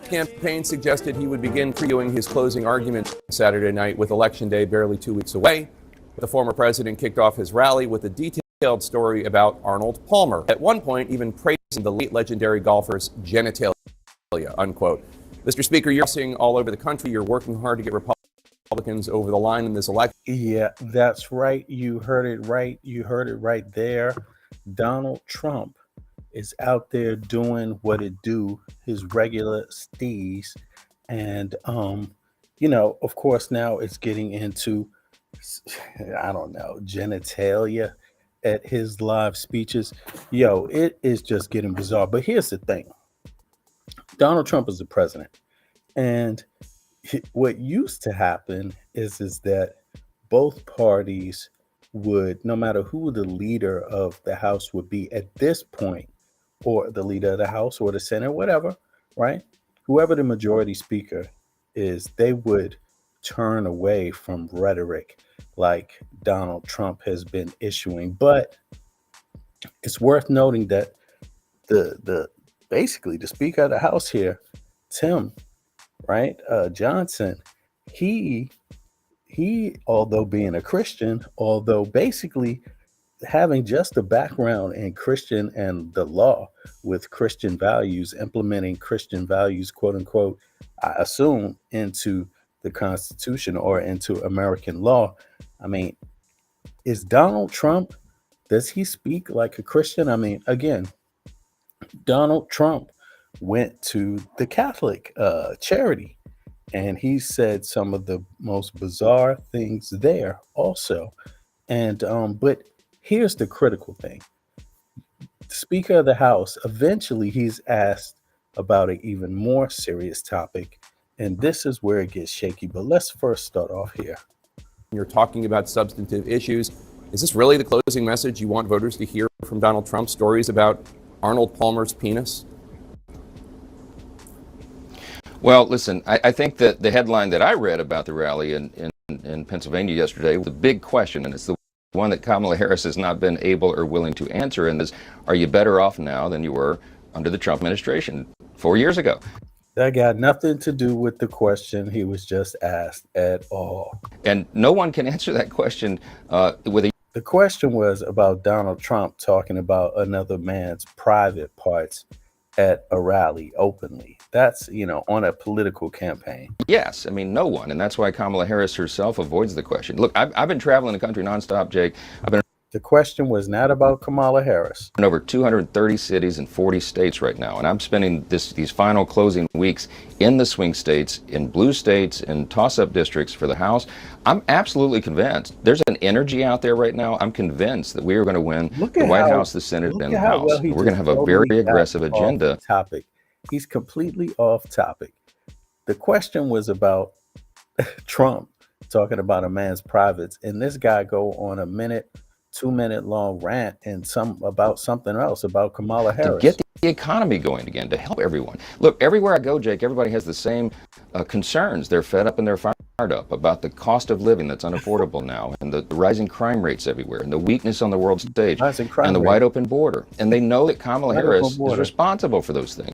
campaign suggested he would begin previewing his closing argument Saturday night with Election Day barely 2 weeks away. The former president kicked off his rally with a detailed story about Arnold Palmer, at one point even praising the late legendary golfer's genitalia, unquote. Mr. Speaker, you're seeing all over the country. You're working hard to get Republicans over the line in this election. Yeah, that's right. You heard it right. You heard it right there. Donald Trump is out there doing what it do, his regular steez. And, of course, now it's getting into, I don't know, genitalia at his live speeches. It is just getting bizarre. But here's the thing. Donald Trump is the president. And what used to happen is that both parties would, no matter who the leader of the House would be at this point, or the leader of the House or the Senate, whatever, right? Whoever the majority speaker is, they would turn away from rhetoric like Donald Trump has been issuing. But it's worth noting that basically the Speaker of the House here, Tim, right, Johnson, he, although being a Christian, although basically having just a background in Christian and the law with Christian values, implementing Christian values, quote unquote, I assume, into the Constitution or into American law. I mean, is Donald Trump, does he speak like a Christian? I mean, again, Donald Trump went to the Catholic charity, and he said some of the most bizarre things there also. And but here's the critical thing. The Speaker of the House, eventually he's asked about an even more serious topic, and this is where it gets shaky. But let's first start off here. You're talking about substantive issues. Is this really the closing message you want voters to hear from Donald Trump? Stories about Arnold Palmer's penis? Well, listen, I think that the headline that I read about the rally in Pennsylvania yesterday was a big question, and it's the one that Kamala Harris has not been able or willing to answer, and is, are you better off now than you were under the Trump administration 4 years ago? That got nothing to do with the question he was just asked at all. And no one can answer that question with a... The question was about Donald Trump talking about another man's private parts at a rally openly. That's, on a political campaign. Yes, I mean, no one. And that's why Kamala Harris herself avoids the question. Look, I've been traveling the country nonstop, Jake. The question was not about Kamala Harris. In over 230 cities in 40 states right now. And I'm spending these final closing weeks in the swing states, in blue states, in toss-up districts for the House. I'm absolutely convinced. There's an energy out there right now. I'm convinced that we are going to win the White House, the Senate, and the House. We're going to have a very aggressive agenda. He's completely off topic. The question was about Trump talking about a man's privates, and this guy go on a 2-minute long rant and about something else, about Kamala Harris. To get the economy going again, to help everyone. Look, everywhere I go, Jake, everybody has the same concerns. They're fed up and they're fired up about the cost of living that's unaffordable now, and the rising crime rates everywhere, and the weakness on the world stage, and the wide open border. And they know that Kamala Harris is responsible for those things.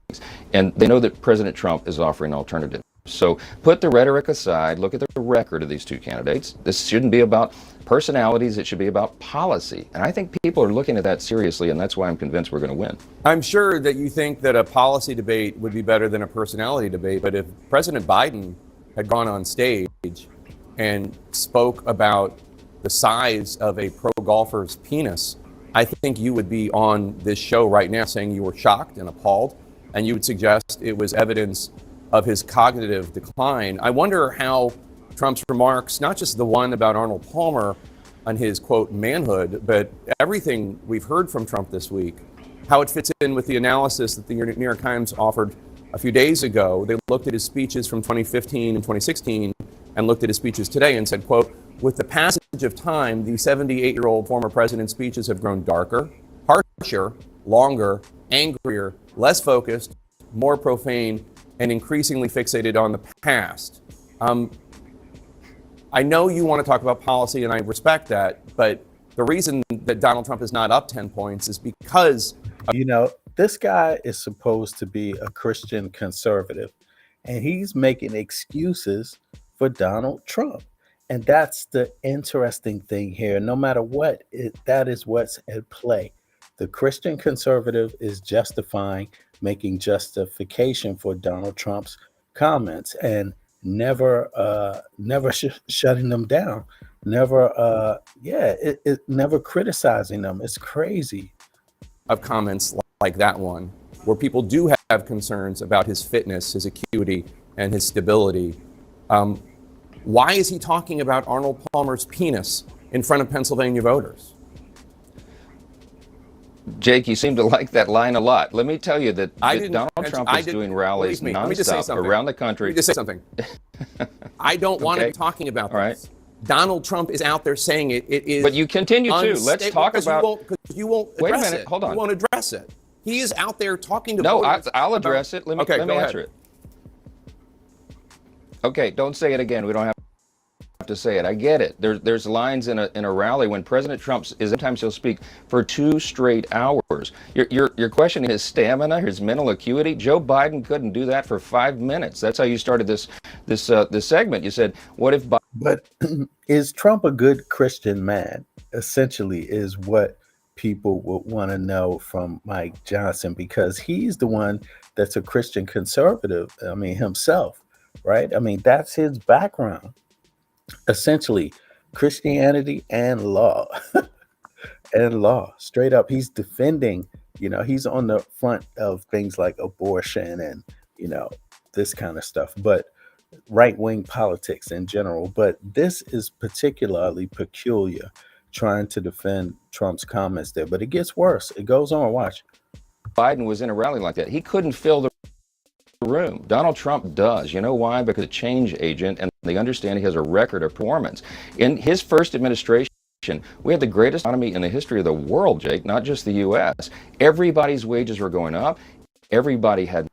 And they know that President Trump is offering alternatives. So put the rhetoric aside, look at the record of these two candidates. This shouldn't be about personalities, it should be about policy. And I think people are looking at that seriously, and that's why I'm convinced we're going to win. I'm sure that you think that a policy debate would be better than a personality debate, but if President Biden had gone on stage and spoke about the size of a pro golfer's penis, I think you would be on this show right now saying you were shocked and appalled, and you would suggest it was evidence of his cognitive decline. I wonder how Trump's remarks, not just the one about Arnold Palmer on his, quote, manhood, but everything we've heard from Trump this week, how it fits in with the analysis that the New York Times offered a few days ago. They looked at his speeches from 2015 and 2016 and looked at his speeches today and said, quote, with the passage of time, the 78-year-old former president's speeches have grown darker, harsher, longer, angrier, less focused, more profane, and increasingly fixated on the past. I know you want to talk about policy, and I respect that, but the reason that Donald Trump is not up 10 points is because... This guy is supposed to be a Christian conservative, and he's making excuses for Donald Trump. And that's the interesting thing here. No matter what, that is what's at play. The Christian conservative is justifying, making justification for Donald Trump's comments, and never shutting them down, never criticizing them. It's crazy. Of comments like that one, where people do have concerns about his fitness, his acuity, and his stability. Why is he talking about Arnold Palmer's penis in front of Pennsylvania voters? Jake, you seem to like that line a lot. Let me tell you that Donald Trump is doing rallies nonstop around the country. Let me just say something. I don't want to be talking about this. Right. Donald Trump is out there saying it. It is. But you continue to. Let's talk about. You won't address Wait a minute. it. Hold on. You won't address it. He is out there talking to. No, voters I'll address it. Let me answer it. Okay, don't say it again. We don't have to say it. I get it. There's lines in a rally when President Trump is. Sometimes he'll speak for 2 straight hours. You're questioning his stamina, his mental acuity. Joe Biden couldn't do that for 5 minutes. That's how you started this segment. You said, "What if?" But is Trump a good Christian man? Essentially, is what people would want to know from Mike Johnson, because he's the one that's a Christian conservative. I mean, himself, right? I mean, that's his background. Essentially, Christianity and law. And law, straight up. He's defending, he's on the front of things like abortion and, this kind of stuff, but right-wing politics in general. But this is particularly peculiar, trying to defend Trump's comments there. But it gets worse. It goes on. Watch. Biden was in a rally like that. He couldn't fill the room. Donald Trump does. You know why? Because a change agent, and they understand he has a record of performance. In his first administration, we had the greatest economy in the history of the world, Jake, not just the U.S. Everybody's wages were going up. Everybody had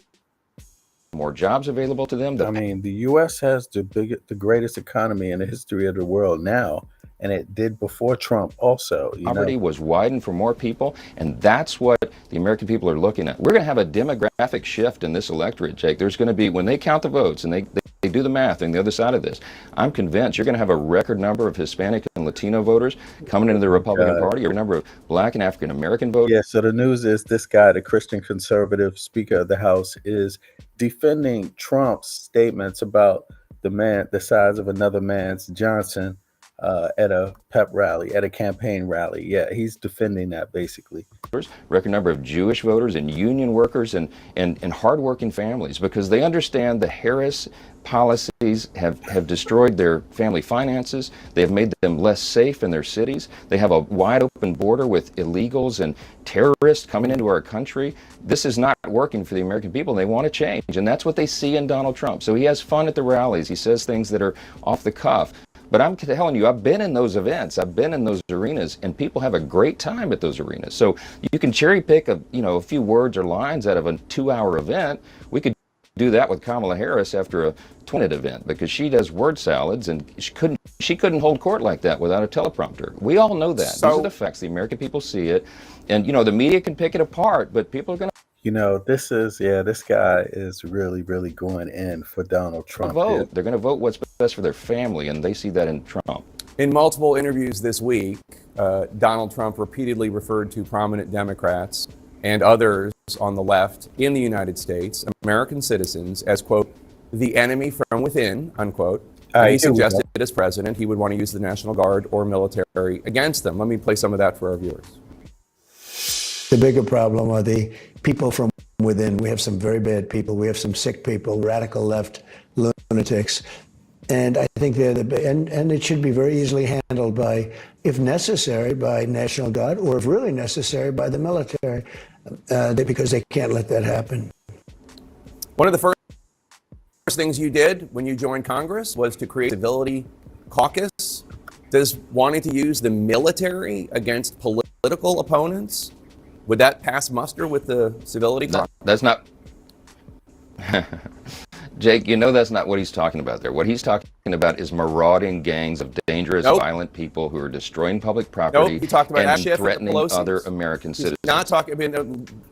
more jobs available to them. I mean, the U.S. has the greatest economy in the history of the world now, and it did before Trump also. Poverty was widened for more people, and that's what the American people are looking at. We're going to have a demographic shift in this electorate, Jake. There's going to be, when they count the votes and they do the math on the other side of this, I'm convinced you're going to have a record number of Hispanic and Latino voters coming into the Republican Party, a number of Black and African American voters. Yeah, so the news is this guy, the Christian conservative Speaker of the House, is defending Trump's statements about the size of another man's Johnson at a pep rally, at a campaign rally. Yeah, he's defending that basically. Record number of Jewish voters and union workers and hardworking families, because they understand the Harris policies have destroyed their family finances. They have made them less safe in their cities. They have a wide open border with illegals and terrorists coming into our country. This is not working for the American people. They want to change, and that's what they see in Donald Trump. So he has fun at the rallies. He says things that are off the cuff. But I'm telling you, I've been in those events. I've been in those arenas, and people have a great time at those arenas. So you can cherry pick a few words or lines out of a 2-hour event. We could do that with Kamala Harris after a 20-minute event, because she does word salads, and she couldn't hold court like that without a teleprompter. We all know that. These are the facts. The American people see it, and the media can pick it apart, but people are going to. This guy is really, really going in for Donald Trump. Vote. They're going to vote what's best for their family, and they see that in Trump. In multiple interviews this week, Donald Trump repeatedly referred to prominent Democrats and others on the left in the United States, American citizens, as, quote, the enemy from within, unquote. And he suggested as president he would want to use the National Guard or military against them. Let me play some of that for our viewers. The bigger problem are the people from within. We have some very bad people. We have some sick people, radical left lunatics. And I think and it should be very easily handled by, if necessary, by National Guard, or if really necessary, by the military, because they can't let that happen. One of the first things you did when you joined Congress was to create a civility caucus. Does wanting to use the military against political opponents, would that pass muster with the civility caucus? That's not. Jake, that's not what he's talking about there. What he's talking about is marauding gangs of dangerous, violent people who are destroying public property he talked about and threatening other American citizens. Not talking.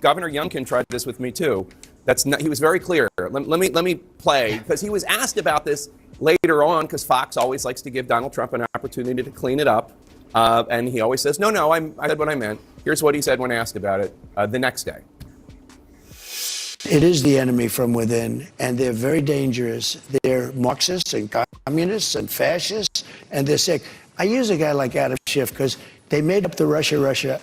Governor Youngkin tried this with me too. That's not. He was very clear. Let me play, because he was asked about this later on, because Fox always likes to give Donald Trump an opportunity to clean it up, and he always says, "No, I said what I meant." Here's what he said when asked about it the next day. It is the enemy from within, and they're very dangerous. They're Marxists and communists and fascists, and they're sick. I use a guy like Adam Schiff because they made up the Russia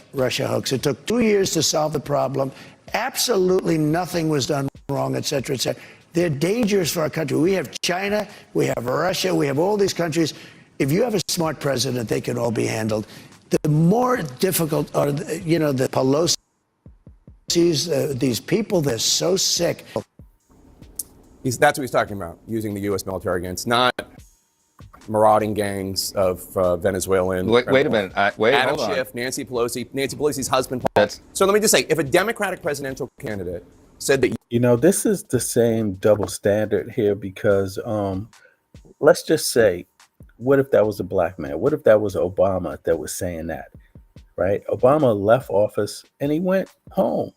hoax. It took 2 years to solve the problem. Absolutely nothing was done wrong, et cetera, et cetera. They're dangerous for our country. We have China, we have Russia, we have all these countries. If you have a smart president, they can all be handled. The more difficult are, the Pelosi. These people, they're so sick. That's what he's talking about, using the U.S. military against, not marauding gangs of Venezuelan. Wait a minute. Adam Schiff, Nancy Pelosi's husband. So let me just say, if a Democratic presidential candidate said that... This is the same double standard here, because let's just say, what if that was a black man? What if that was Obama that was saying that? Right? Obama left office and he went home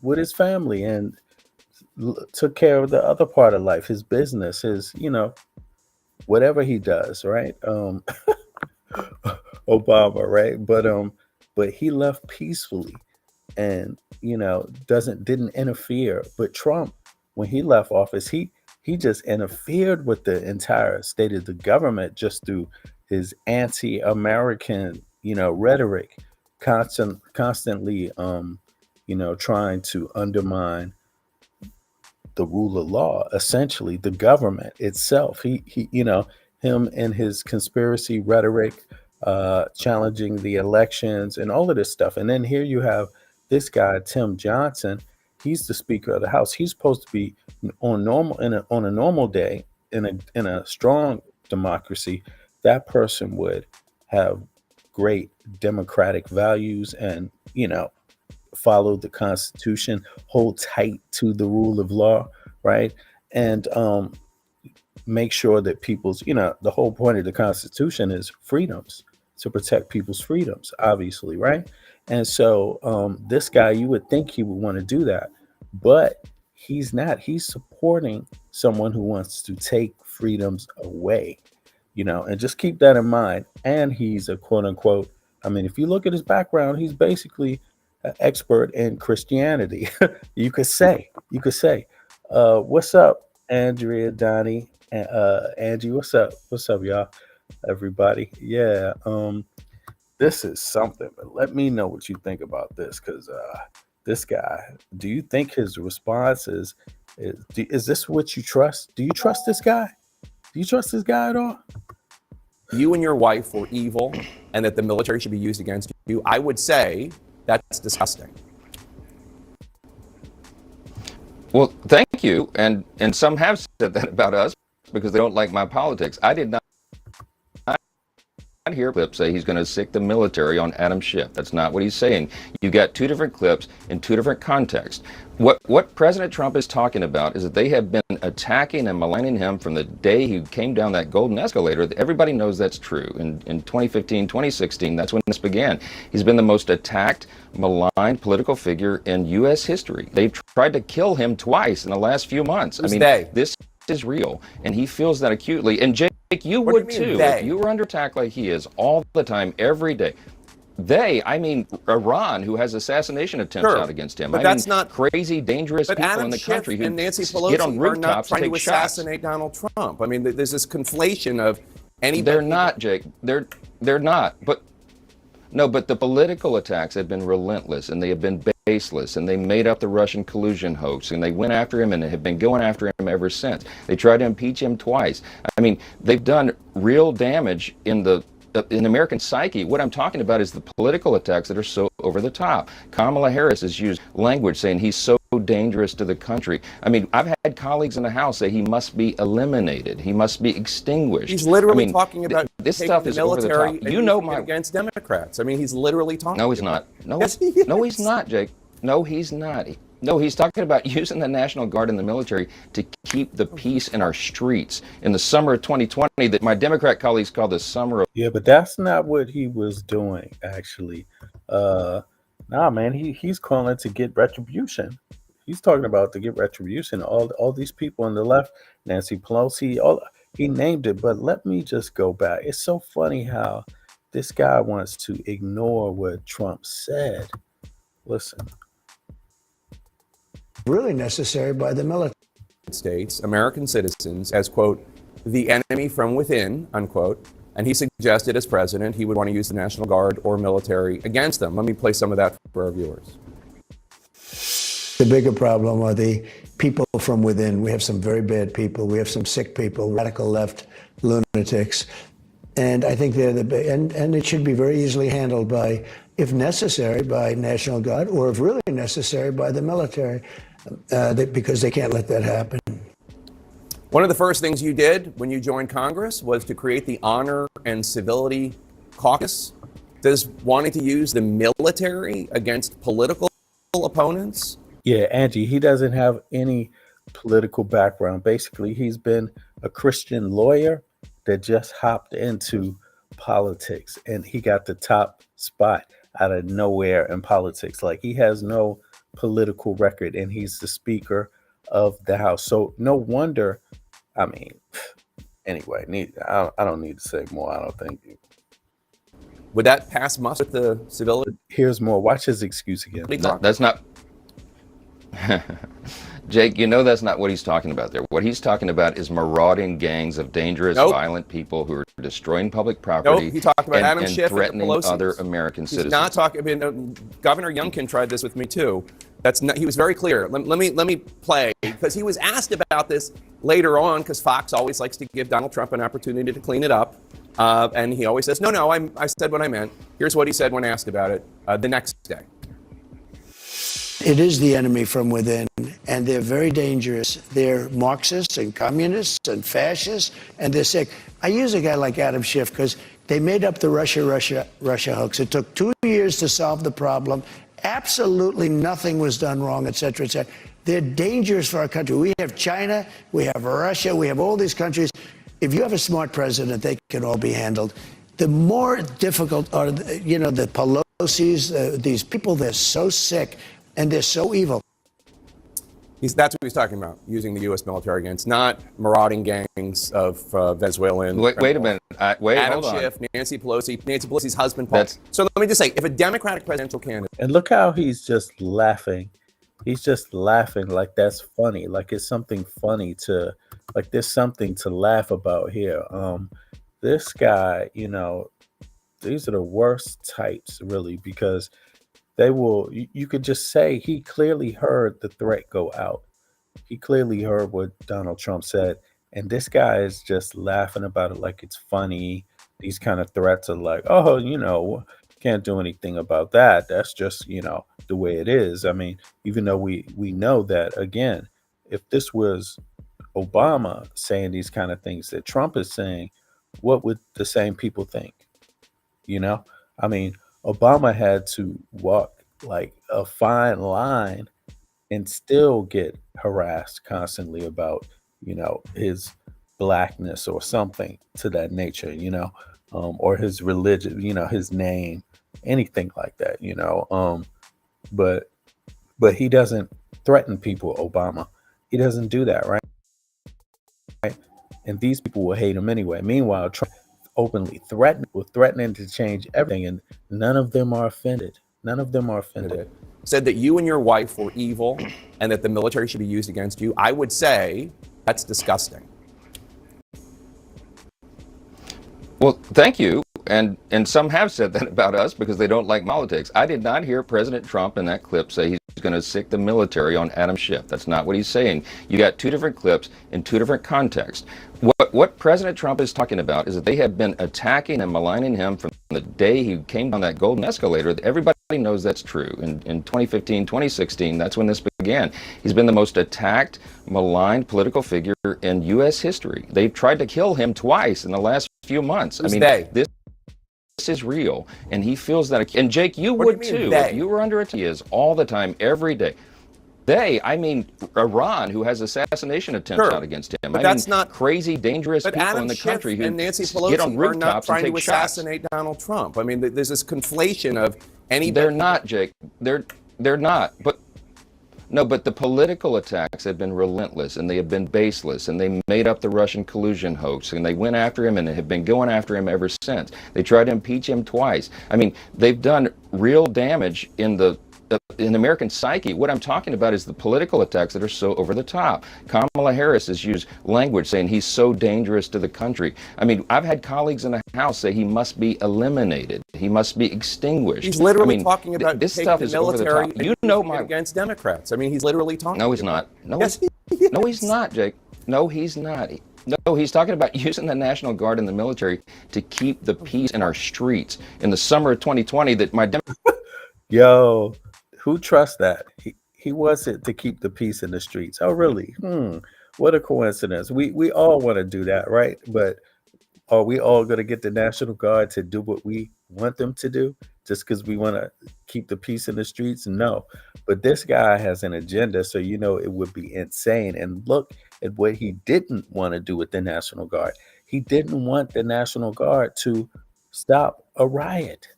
with his family and took care of the other part of life, his business, his, whatever he does, right? Obama, right? But he left peacefully and, didn't interfere. But Trump, when he left office, he just interfered with the entire state of the government just through his anti-American rhetoric, constantly, trying to undermine the rule of law, essentially the government itself. He him and his conspiracy rhetoric, challenging the elections and all of this stuff. And then here you have this guy, Tim Johnson. He's the Speaker of the House. He's supposed to be on a normal day in a strong democracy. That person would have great democratic values and, follow the Constitution, hold tight to the rule of law, right? And make sure that people's, the whole point of the Constitution is freedoms, to protect people's freedoms, obviously, right? And so this guy, you would think he would want to do that, but he's not. He's supporting someone who wants to take freedoms away, and just keep that in mind. And he's a quote unquote, if you look at his background, he's basically an expert in Christianity. you could say, what's up, Andrea, Donnie, Angie, what's up, y'all, everybody? Yeah. This is something, but let me know what you think about this. Cause, this guy, do you think his response is this what you trust? Do you trust this guy? Do you trust this guy at all? You and your wife were evil and that the military should be used against you, I would say that's disgusting. Well, thank you. And some have said that about us because they don't like my politics. I did not hear clips say he's going to sic the military on Adam Schiff. That's not what he's saying. You got two different clips in two different contexts. What President Trump is talking about is that they have been attacking and maligning him from the day he came down that golden escalator. Everybody knows that's true. In 2015, 2016, that's when this began. He's been the most attacked, maligned political figure in U.S. history. They've tried to kill him twice in the last few months. This is real, and he feels that acutely. And Jake, you would too, if you were under attack like he is all the time, every day. Iran, who has assassination attempts out against him. But that's not crazy, dangerous people Adam in the Schiff country who and Nancy Pelosi get on rooftops are not trying to take shots. assassinate Donald Trump. There's this conflation of anybody. They're not, Jake. They're not. But the political attacks have been relentless, and they have been baseless, and they made up the Russian collusion hoax, and they went after him, and they have been going after him ever since. They tried to impeach him twice. They've done real damage in American psyche. What I'm talking about is the political attacks that are so over the top. Kamala Harris has used language saying he's so dangerous to the country. I've had colleagues in the House say he must be eliminated. He must be extinguished. He's literally talking about this stuff is over the top. Against Democrats. He's literally talking. No, he's not. No, yes, he is. No, he's not, Jake. No, he's not. No, he's talking about using the National Guard and the military to keep the peace in our streets. In the summer of 2020, that my Democrat colleagues call the summer of... Yeah, but that's not what he was doing, actually. Man, he's calling to get retribution. He's talking about to get retribution. All these people on the left, Nancy Pelosi, all he named it. But let me just go back. It's so funny how this guy wants to ignore what Trump said. Listen. Really necessary by the military. States, American citizens, as, quote, the enemy from within, unquote. And he suggested as president he would want to use the National Guard or military against them. Let me play some of that for our viewers. The bigger problem are the people from within. We have some very bad people. We have some sick people, radical left lunatics. And I think they're and it should be very easily handled by, if necessary, by National Guard, or if really necessary, by the military, because they can't let that happen. One of the first things you did when you joined Congress was to create the Honor and Civility Caucus. Does wanting to use the military against political opponents? Yeah, Angie, he doesn't have any political background. Basically, he's been a Christian lawyer that just hopped into politics, and he got the top spot out of nowhere in politics. Like, he has no political record, and he's the Speaker of the House. So no wonder. I mean, anyway, I don't need to say more. I don't think. Would that pass muster with the civility? Here's more. Watch his excuse again. That's not. Jake, you know that's not what he's talking about there. What he's talking about is marauding gangs of dangerous, violent people who are destroying public property. He talked about Adam and Schiff threatening and the other American citizens. He's not talking. I mean, Governor Youngkin tried this with me too. That's not. He was very clear. Let me play, because he was asked about this later on, because Fox always likes to give Donald Trump an opportunity to clean it up, and he always says, "No, I said what I meant." Here's what he said when asked about it the next day. It is the enemy from within, and they're very dangerous. They're Marxists and communists and fascists, and they're sick. I use a guy like Adam Schiff because they made up the Russia hoax. It took 2 years to solve the problem. Absolutely nothing was done wrong, et cetera, et cetera. They're dangerous for our country. We have China, we have Russia, we have all these countries. If you have a smart president, they can all be handled. The more difficult are, the Pelosi's, these people, they're so sick. And they're so evil. That's what he's talking about, using the U.S. military against, not marauding gangs of Venezuelan. Wait a minute. Adam hold Schiff, on. Nancy Pelosi's husband, Paul. So let me just say, if a Democratic presidential candidate. And look how he's just laughing. He's just laughing like that's funny. Like it's something funny like there's something to laugh about here. This guy, these are the worst types, really, because they will, you could just say he clearly heard the threat go out. He clearly heard what Donald Trump said. And this guy is just laughing about it like it's funny. These kind of threats are like, can't do anything about that. That's just, the way it is. I mean, even though we know that, again, if this was Obama saying these kind of things that Trump is saying, what would the same people think? I mean, Obama had to walk like a fine line and still get harassed constantly about, his blackness or something to that nature, or his religion, his name, anything like that, but he doesn't threaten people, Obama. He doesn't do that, right? And these people will hate him anyway. Meanwhile, Trump openly threatening to change everything, and none of them are offended. Said that you and your wife were evil and that the military should be used against you. I would say that's disgusting. Well, thank you. And some have said that about us because they don't like politics. I did not hear President Trump in that clip say he's going to sic the military on Adam Schiff. That's not what he's saying. You got two different clips in two different contexts. What President Trump is talking about is that they have been attacking and maligning him from the day he came down that golden escalator. Everybody knows that's true. In 2015, 2016, that's when this began. He's been the most attacked, maligned political figure in U.S. history. They've tried to kill him twice in the last few months. This is real, and he feels that. And Jake, you would too. If you were under attack, he is all the time, every day. I mean Iran, who has assassination attempts out against him. But that's not crazy, dangerous people Adam in the Schiff country who and Nancy get on Pelosi are not rooftops and trying to take shots. assassinate Donald Trump. I mean, there's this conflation of any. They're not, Jake. They're not. But No, but the political attacks have been relentless, and they have been baseless, and they made up the Russian collusion hoax, and they went after him and have been going after him ever since. They tried to impeach him twice. I mean, they've done real damage in the American psyche. What I'm talking about is the political attacks that are so over the top. Kamala Harris has used language saying he's so dangerous to the country. I mean, I've had colleagues in the House say he must be eliminated. He must be extinguished. He's literally I mean, talking about this taking stuff the is over the military top. You know my against Democrats. I mean, he's literally talking. No, he's not. No, Yes, he's, he is. no, he's not, Jake. No, he's not. No, he's talking about using the National Guard and the military to keep the peace in our streets. In the summer of 2020, that my Yo, who trusts that? He wants it to keep the peace in the streets. Oh, really? What a coincidence. We all want to do that, right? But are we all going to get the National Guard to do what we want them to do just because we want to keep the peace in the streets? No. But this guy has an agenda, so you know it would be insane. And look at what he didn't want to do with the National Guard. He didn't want the National Guard to stop a riot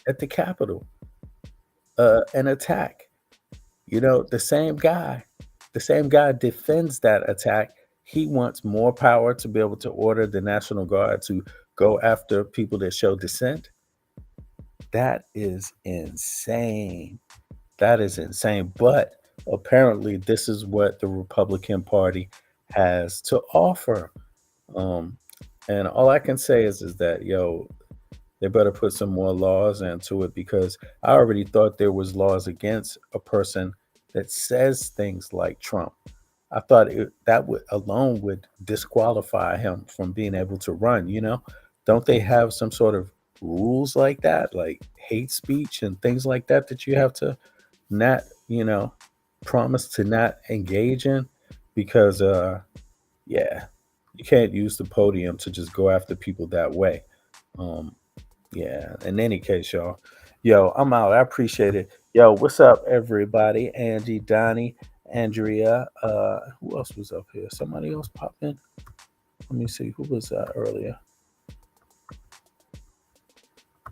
at the Capitol, an attack. You know, the same guy defends that attack. He wants more power to be able to order the National Guard to go after people that show dissent. That is insane. That is insane. But apparently, this is what the Republican Party has to offer. And all I can say is that, yo, they better put some more laws into it, because I already thought there was laws against a person that says things like Trump. I thought that would alone would disqualify him from being able to run. You know, don't they have some sort of rules like that, like hate speech and things like that, that you have to not, you know, promise to not engage in? Because, yeah, you can't use the podium to just go after people that way. Yeah, in any case, y'all. Yo, I'm out. I appreciate it. Yo, what's up, everybody? Angie, Donnie, Andrea. Who else was up here? Somebody else popped in? Let me see. Who was that earlier?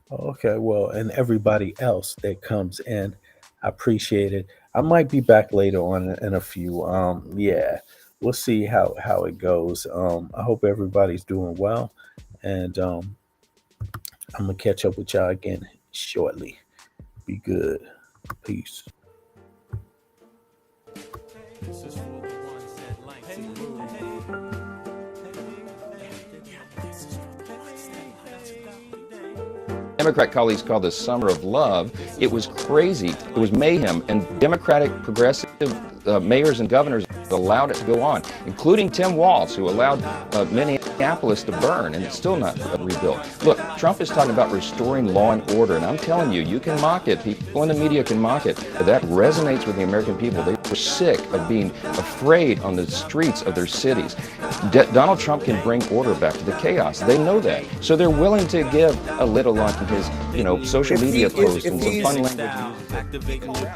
Oh, okay, well, and everybody else that comes in, I appreciate it. I might be back later on in a few. Yeah, we'll see how it goes. I hope everybody's doing well, and I'm gonna catch up with y'all again shortly. Be good. Peace. Democrat colleagues called this Summer of Love. It was crazy. It was mayhem, and Democratic progressive mayors and governors allowed it to go on, including Tim Walz, who allowed Minneapolis to burn, and it's still not rebuilt. Look, Trump is talking about restoring law and order, and I'm telling you, you can mock it. People in the media can mock it, but that resonates with the American people. They were sick of being afraid on the streets of their cities. Donald Trump can bring order back to the chaos. They know that. So they're willing to give a little on his, social media posts and some fun language.